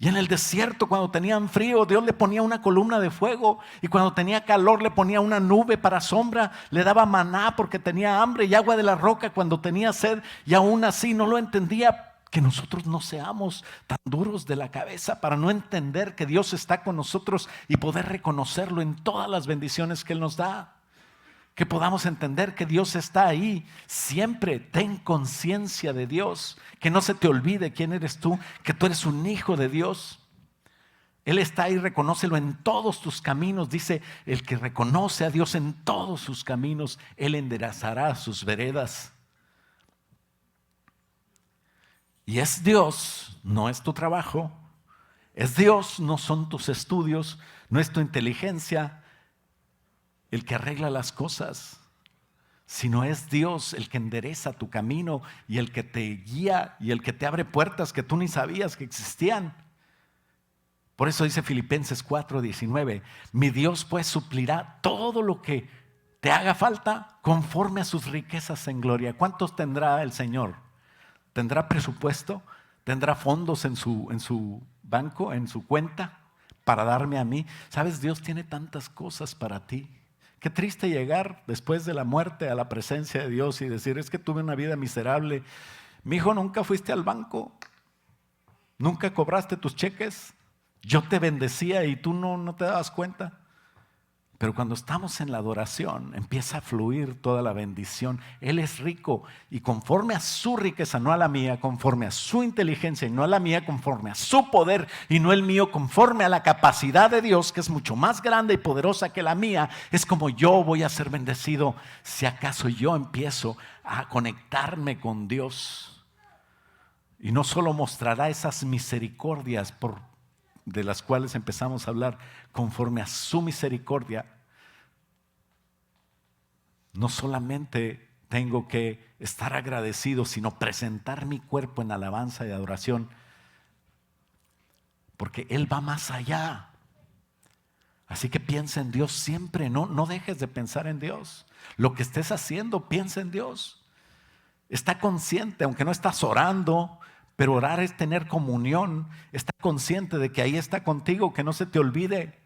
S1: Y en el desierto, cuando tenían frío, Dios le ponía una columna de fuego, y cuando tenía calor le ponía una nube para sombra, le daba maná porque tenía hambre, y agua de la roca cuando tenía sed, y aún así no lo entendía. Que nosotros no seamos tan duros de la cabeza para no entender que Dios está con nosotros y poder reconocerlo en todas las bendiciones que Él nos da. Que podamos entender que Dios está ahí. Siempre ten conciencia de Dios. Que no se te olvide quién eres tú, que tú eres un hijo de Dios. Él está ahí, reconócelo en todos tus caminos. Dice, el que reconoce a Dios en todos sus caminos, Él enderezará sus veredas. Y es Dios, no es tu trabajo. Es Dios, no son tus estudios, no es tu inteligencia el que arregla las cosas, sino es Dios el que endereza tu camino y el que te guía y el que te abre puertas que tú ni sabías que existían. Por eso dice Filipenses 4:19, mi Dios pues suplirá todo lo que te haga falta conforme a sus riquezas en gloria. ¿Cuántos tendrá el Señor? ¿Tendrá presupuesto? ¿Tendrá fondos en su banco, en su cuenta para darme a mí? ¿Sabes? Dios tiene tantas cosas para ti. Qué triste llegar después de la muerte a la presencia de Dios y decir, es que tuve una vida miserable. Mi hijo, nunca fuiste al banco, nunca cobraste tus cheques. Yo te bendecía y tú no te dabas cuenta. Pero cuando estamos en la adoración, empieza a fluir toda la bendición. Él es rico y conforme a su riqueza, no a la mía, conforme a su inteligencia y no a la mía, conforme a su poder y no el mío, conforme a la capacidad de Dios, que es mucho más grande y poderosa que la mía, es como yo voy a ser bendecido si acaso yo empiezo a conectarme con Dios. Y no solo mostrará esas misericordias de las cuales empezamos a hablar, conforme a su misericordia, no solamente tengo que estar agradecido, sino presentar mi cuerpo en alabanza y adoración, porque Él va más allá. Así que piensa en Dios siempre, no dejes de pensar en Dios. Lo que estés haciendo, piensa en Dios. Está consciente, aunque no estás orando, pero orar es tener comunión. Está consciente de que ahí está contigo, que no se te olvide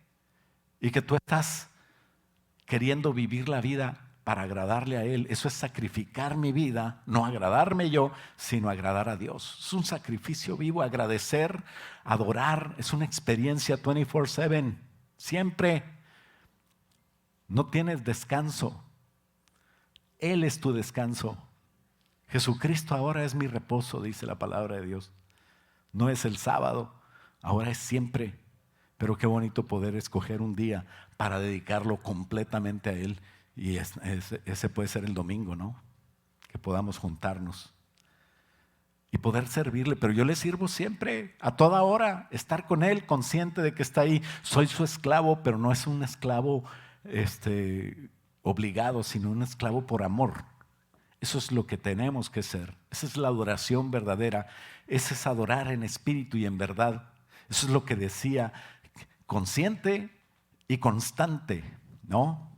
S1: y que tú estás queriendo vivir la vida para agradarle a Él. Eso es sacrificar mi vida, no agradarme yo, sino agradar a Dios. Es un sacrificio vivo, agradecer, adorar, es una experiencia 24/7, siempre. No tienes descanso, Él es tu descanso. Jesucristo ahora es mi reposo, dice la palabra de Dios. No es el sábado, ahora es siempre. Pero qué bonito poder escoger un día para dedicarlo completamente a Él. Y ese puede ser el domingo, ¿no? Que podamos juntarnos. y poder servirle, pero yo le sirvo siempre, a toda hora, estar con Él, consciente de que está ahí. Soy su esclavo, pero no es un esclavo obligado, sino un esclavo por amor. Eso es lo que tenemos que ser. Esa es la adoración verdadera. Ese es adorar en espíritu y en verdad. Eso es lo que decía, consciente y constante, ¿no?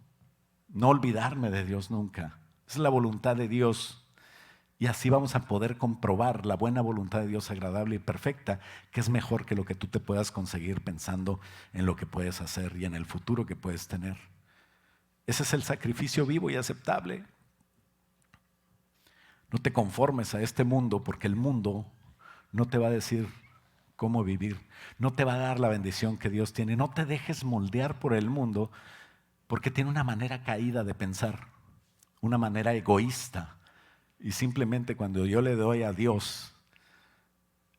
S1: No olvidarme de Dios nunca. Esa es la voluntad de Dios. Y así vamos a poder comprobar la buena voluntad de Dios agradable y perfecta, que es mejor que lo que tú te puedas conseguir pensando en lo que puedes hacer y en el futuro que puedes tener. Ese es el sacrificio vivo y aceptable. No te conformes a este mundo, porque el mundo no te va a decir cómo vivir, no te va a dar la bendición que Dios tiene. No te dejes moldear por el mundo, porque tiene una manera caída de pensar, una manera egoísta. Y simplemente cuando yo le doy a Dios,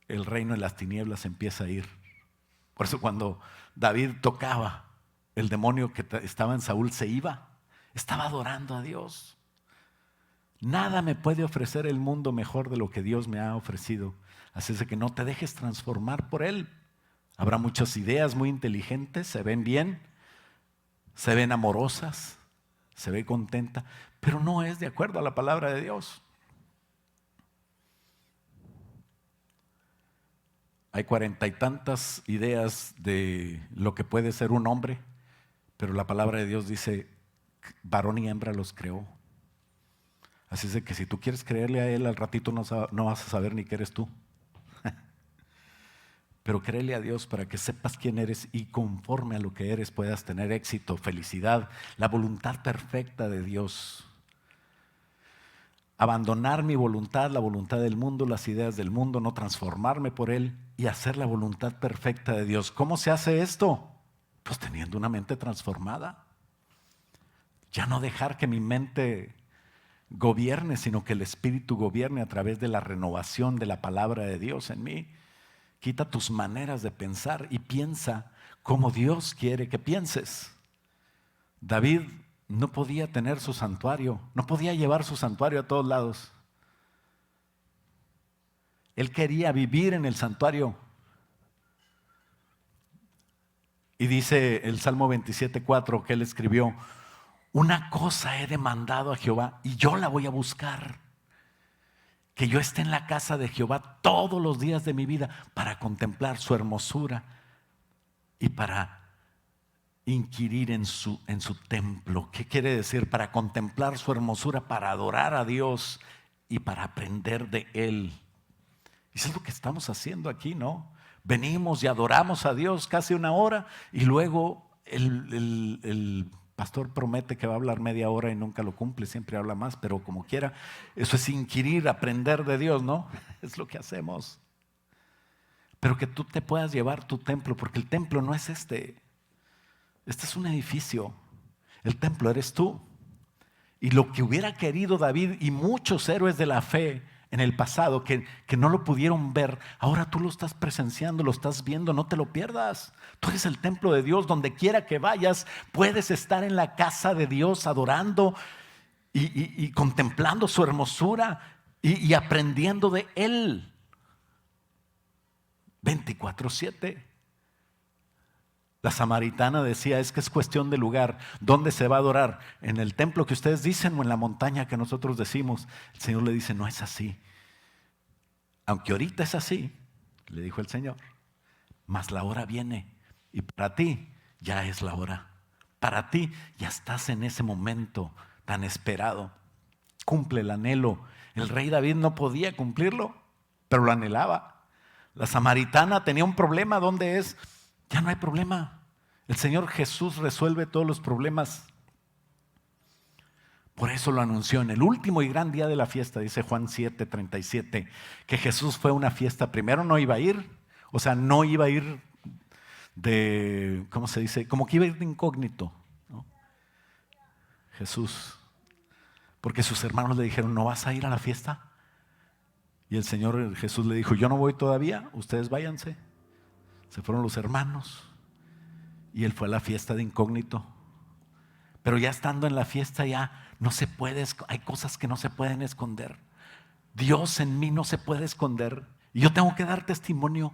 S1: el reino de las tinieblas empieza a ir. Por eso cuando David tocaba, el demonio que estaba en Saúl se iba. Estaba adorando a Dios. Nada me puede ofrecer el mundo mejor de lo que Dios me ha ofrecido. Así es de que no te dejes transformar por Él. Habrá muchas ideas muy inteligentes, se ven bien, se ven amorosas, se ve contenta, pero no es de acuerdo a la palabra de Dios. Hay 40 y tantas ideas de lo que puede ser un hombre, pero la palabra de Dios dice, varón y hembra los creó. Así es de que si tú quieres creerle a Él, al ratito no vas a saber ni qué eres tú. Pero créele a Dios para que sepas quién eres y conforme a lo que eres puedas tener éxito, felicidad, la voluntad perfecta de Dios. Abandonar mi voluntad, la voluntad del mundo, las ideas del mundo, no transformarme por Él y hacer la voluntad perfecta de Dios. ¿Cómo se hace esto? Pues teniendo una mente transformada. Ya no dejar que mi mente gobierne, sino que el Espíritu gobierne a través de la renovación de la palabra de Dios en mí. Quita tus maneras de pensar y piensa como Dios quiere que pienses. David no podía tener su santuario, no podía llevar su santuario a todos lados. Él quería vivir en el santuario. Y dice el Salmo 27:4 que él escribió, una cosa he demandado a Jehová y yo la voy a buscar, que yo esté en la casa de Jehová todos los días de mi vida para contemplar su hermosura y para inquirir en su templo. ¿Qué quiere decir? Para contemplar su hermosura, para adorar a Dios y para aprender de Él. Y eso es lo que estamos haciendo aquí, ¿no? Venimos y adoramos a Dios casi una hora y luego el pastor promete que va a hablar media hora y nunca lo cumple, siempre habla más, pero como quiera, eso es inquirir, aprender de Dios, ¿no? Es lo que hacemos. Pero que tú te puedas llevar tu templo, porque el templo no es este es un edificio, el templo eres tú. Y lo que hubiera querido David y muchos héroes de la fe en el pasado que no lo pudieron ver, ahora tú lo estás presenciando, lo estás viendo, no te lo pierdas. Tú eres el templo de Dios, donde quiera que vayas, puedes estar en la casa de Dios adorando y contemplando su hermosura y aprendiendo de Él 24/7. La samaritana decía, es que es cuestión de lugar. ¿Dónde se va a adorar? ¿En el templo que ustedes dicen o en la montaña que nosotros decimos? El Señor le dice, no es así. Aunque ahorita es así, le dijo el Señor, mas la hora viene y para ti ya es la hora. Para ti ya estás en ese momento tan esperado. Cumple el anhelo. El rey David no podía cumplirlo, pero lo anhelaba. La samaritana tenía un problema. ¿Dónde es? Ya no hay problema. El Señor Jesús resuelve todos los problemas. Por eso lo anunció en el último y gran día de la fiesta, dice Juan 7:37, que Jesús fue a una fiesta. Primero no iba a ir, o sea, no iba a ir de, ¿cómo se dice? Como que iba a ir de incógnito, ¿no? Jesús, porque sus hermanos le dijeron, ¿no vas a ir a la fiesta? Y el Señor Jesús le dijo, yo no voy todavía, ustedes váyanse. Se fueron los hermanos y él fue a la fiesta de incógnito. Pero ya estando en la fiesta ya no se puede, hay cosas que no se pueden esconder. Dios en mí no se puede esconder y yo tengo que dar testimonio.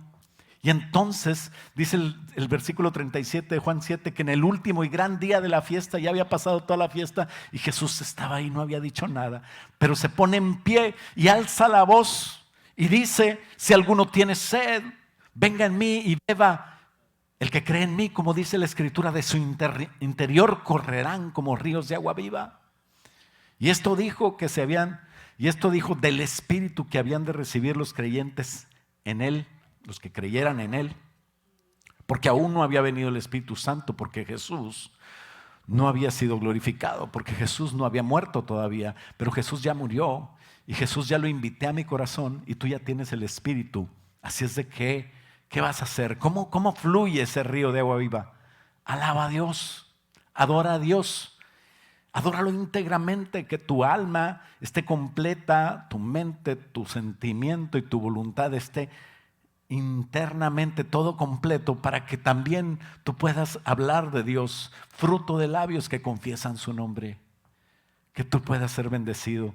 S1: Y entonces dice el versículo 37 de Juan 7 que en el último y gran día de la fiesta, ya había pasado toda la fiesta y Jesús estaba ahí, no había dicho nada, pero se pone en pie y alza la voz y dice: si alguno tiene sed, venga en mí y beba. El que cree en mí, como dice la Escritura, de su interior correrán como ríos de agua viva. Y esto dijo del Espíritu que habían de recibir los creyentes en Él, los que creyeran en Él, porque aún no había venido el Espíritu Santo, porque Jesús no había sido glorificado, porque Jesús no había muerto todavía, pero Jesús ya murió y Jesús ya lo invité a mi corazón y tú ya tienes el Espíritu. Así es de que, ¿qué vas a hacer? ¿Cómo fluye ese río de agua viva? Alaba a Dios, adora a Dios, adóralo íntegramente, que tu alma esté completa, tu mente, tu sentimiento y tu voluntad esté internamente todo completo, para que también tú puedas hablar de Dios, fruto de labios que confiesan su nombre, que tú puedas ser bendecido,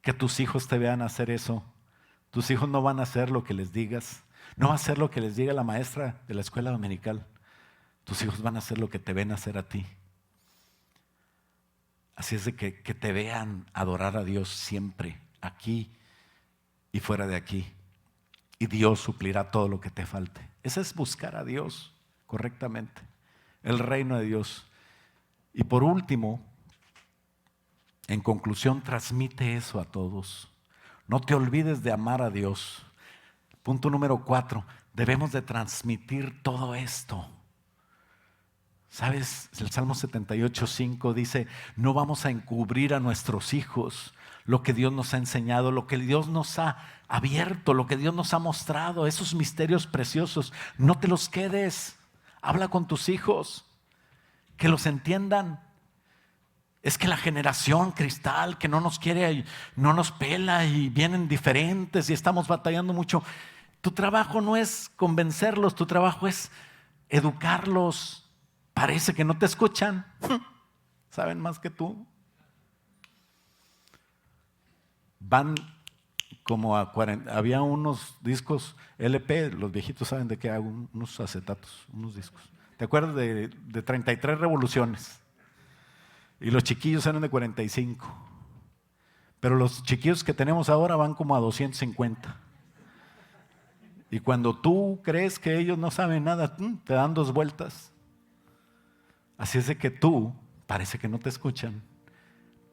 S1: que tus hijos te vean hacer eso. Tus hijos no van a hacer lo que les digas, no va a hacer lo que les diga la maestra de la escuela dominical. Tus hijos van a hacer lo que te ven hacer a ti. Así es de que te vean adorar a Dios siempre, aquí y fuera de aquí. Y Dios suplirá todo lo que te falte. Ese es buscar a Dios correctamente, el reino de Dios. Y por último, en conclusión, transmite eso a todos. No te olvides de amar a Dios. Punto número 4, debemos de transmitir todo esto. ¿Sabes? El Salmo 78:5 dice: no vamos a encubrir a nuestros hijos lo que Dios nos ha enseñado, lo que Dios nos ha abierto, lo que Dios nos ha mostrado, esos misterios preciosos. No te los quedes. Habla con tus hijos, que los entiendan. Es que la generación cristal que no nos quiere, no nos pela y vienen diferentes y estamos batallando mucho. Tu trabajo no es convencerlos, tu trabajo es educarlos. Parece que no te escuchan. Saben más que tú. Van como a 40. Había unos discos LP, los viejitos saben de qué hago, unos acetatos, unos discos. ¿Te acuerdas de 33 revoluciones? Y los chiquillos eran de 45. Pero los chiquillos que tenemos ahora van como a 250. Y cuando tú crees que ellos no saben nada, te dan 2 vueltas. Así es de que tú, parece que no te escuchan,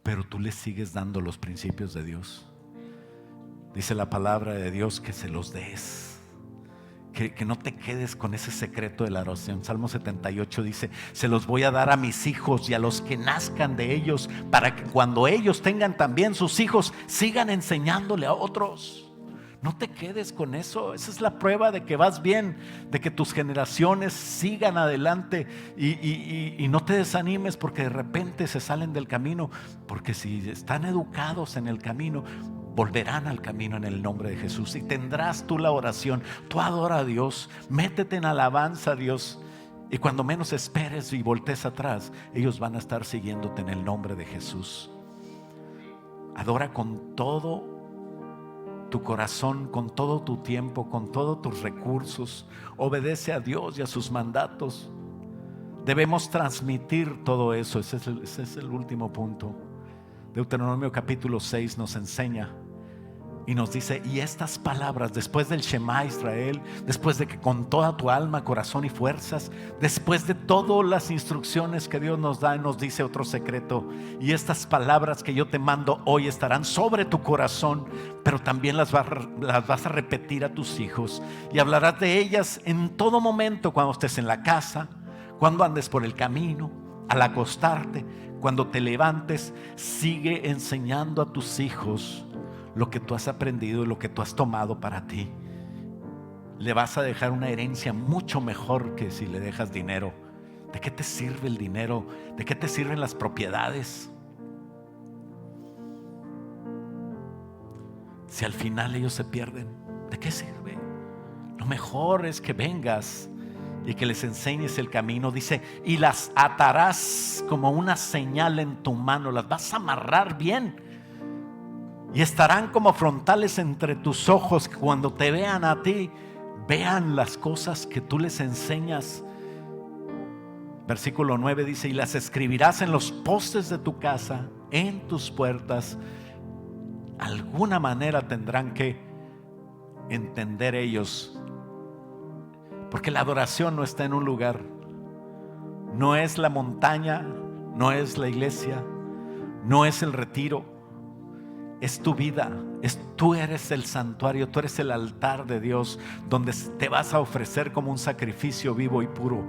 S1: pero tú les sigues dando los principios de Dios. Dice la palabra de Dios que se los des. Que no te quedes con ese secreto de la oración. Salmo 78 dice: se los voy a dar a mis hijos y a los que nazcan de ellos, para que cuando ellos tengan también sus hijos, sigan enseñándole a otros. No te quedes con eso. Esa es la prueba de que vas bien, de que tus generaciones sigan adelante. Y no te desanimes porque de repente se salen del camino, porque si están educados en el camino, volverán al camino en el nombre de Jesús. Y tendrás tú la oración. Tú adora a Dios, métete en alabanza a Dios, y cuando menos esperes y voltees atrás, ellos van a estar siguiéndote en el nombre de Jesús. Adora con todo tu corazón, con todo tu tiempo, con todos tus recursos. Obedece a Dios y a sus mandatos. Debemos transmitir todo eso. Ese es el último punto. Deuteronomio capítulo 6 nos enseña y nos dice: y estas palabras, después del Shema Israel, después de que con toda tu alma, corazón y fuerzas, después de todas las instrucciones que Dios nos da, nos dice otro secreto: y estas palabras que yo te mando hoy estarán sobre tu corazón, pero también las vas a repetir a tus hijos, y hablarás de ellas en todo momento, cuando estés en la casa, cuando andes por el camino, al acostarte, cuando te levantes. Sigue enseñando a tus hijos lo que tú has aprendido y lo que tú has tomado para ti. Le vas a dejar una herencia mucho mejor que si le dejas dinero. ¿De qué te sirve el dinero? ¿De qué te sirven las propiedades si al final ellos se pierden? ¿De qué sirve? Lo mejor es que vengas y que les enseñes el camino. Dice: y las atarás como una señal en tu mano. Las vas a amarrar bien. y estarán como frontales entre tus ojos, que cuando te vean a ti, vean las cosas que tú les enseñas. Versículo 9 dice: y las escribirás en los postes de tu casa, en tus puertas. Alguna manera tendrán que entender ellos, porque la adoración no está en un lugar, no es la montaña, no es la iglesia, no es el retiro, es tu vida. Tú eres el santuario, tú eres el altar de Dios, donde te vas a ofrecer como un sacrificio vivo y puro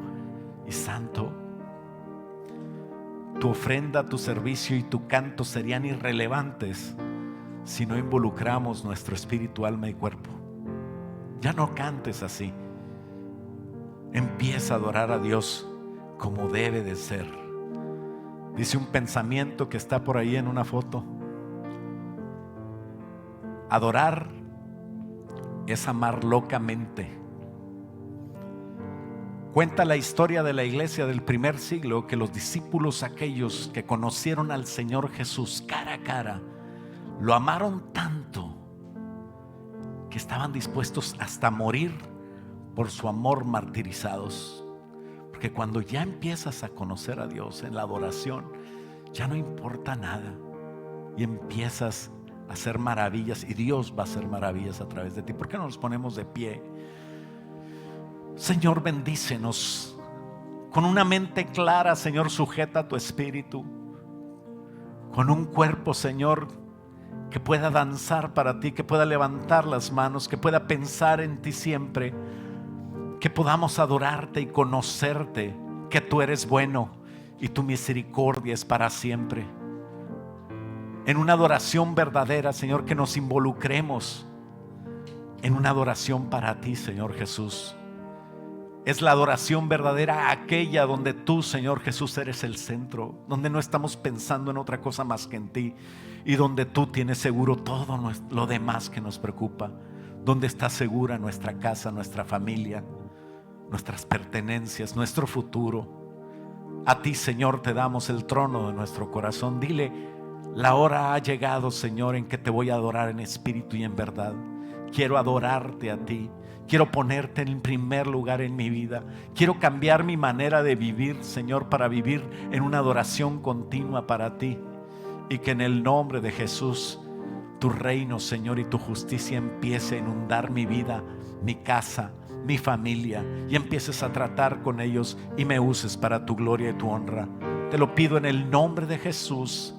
S1: y santo. Tu ofrenda, tu servicio y tu canto serían irrelevantes si no involucramos nuestro espíritu, alma y cuerpo. Ya no cantes así. Empieza a adorar a Dios como debe de ser. Dice un pensamiento que está por ahí en una foto: adorar es amar locamente. Cuenta la historia de la iglesia del primer siglo que los discípulos, aquellos que conocieron al Señor Jesús cara a cara, lo amaron tanto que estaban dispuestos hasta morir por su amor, martirizados. Porque cuando ya empiezas a conocer a Dios en la adoración, ya no importa nada y empiezas a hacer maravillas, y Dios va a hacer maravillas a través de ti. ¿Por qué no nos ponemos de pie? Señor, bendícenos con una mente clara, Señor. Sujeta tu espíritu con un cuerpo, Señor, que pueda danzar para ti, que pueda levantar las manos, que pueda pensar en ti siempre, que podamos adorarte y conocerte, que tú eres bueno y tu misericordia es para siempre. En una adoración verdadera, Señor, que nos involucremos en una adoración para ti, Señor Jesús. Es la adoración verdadera aquella donde tú, Señor Jesús, eres el centro, donde no estamos pensando en otra cosa más que en ti, y donde tú tienes seguro todo lo demás que nos preocupa, donde está segura nuestra casa, nuestra familia, nuestras pertenencias, nuestro futuro. A ti, Señor, te damos el trono de nuestro corazón. Dile: la hora ha llegado, Señor, en que te voy a adorar en espíritu y en verdad. Quiero adorarte a ti. Quiero ponerte en primer lugar en mi vida. Quiero cambiar mi manera de vivir, Señor, para vivir en una adoración continua para ti. Y que en el nombre de Jesús, tu reino, Señor, y tu justicia empiece a inundar mi vida, mi casa, mi familia, y empieces a tratar con ellos y me uses para tu gloria y tu honra. Te lo pido en el nombre de Jesús.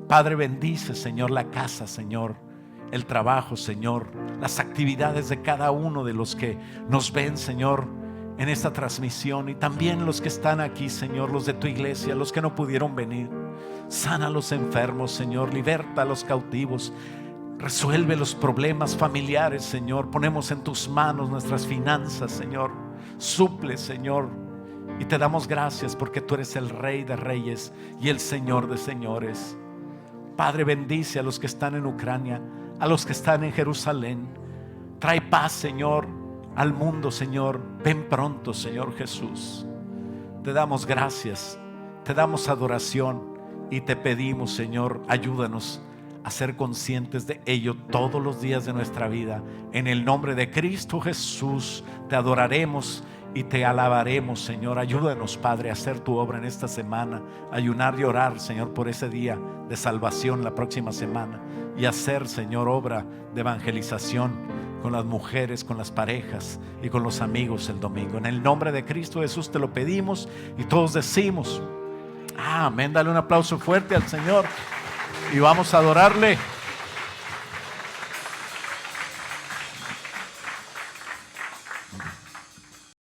S1: Padre, bendice, Señor, la casa, Señor, el trabajo, Señor, las actividades de cada uno de los que nos ven, Señor, en esta transmisión, y también los que están aquí, Señor, los de tu iglesia, los que no pudieron venir. Sana a los enfermos, Señor, liberta a los cautivos, resuelve los problemas familiares, Señor. Ponemos en tus manos nuestras finanzas, Señor. Suple, Señor, y te damos gracias porque tú eres el Rey de Reyes y el Señor de Señores. Padre, bendice a los que están en Ucrania, a los que están en Jerusalén. Trae paz, Señor, al mundo, Señor. Ven pronto, Señor Jesús. Te damos gracias, te damos adoración y te pedimos, Señor, ayúdanos a ser conscientes de ello todos los días de nuestra vida. En el nombre de Cristo Jesús te adoraremos y te alabaremos, Señor. Ayúdanos, Padre, a hacer tu obra en esta semana, ayunar y orar, Señor, por ese día de salvación la próxima semana, y hacer, Señor, obra de evangelización con las mujeres, con las parejas y con los amigos el domingo. En el nombre de Cristo Jesús te lo pedimos y todos decimos amén. Dale un aplauso fuerte al Señor y vamos a adorarle.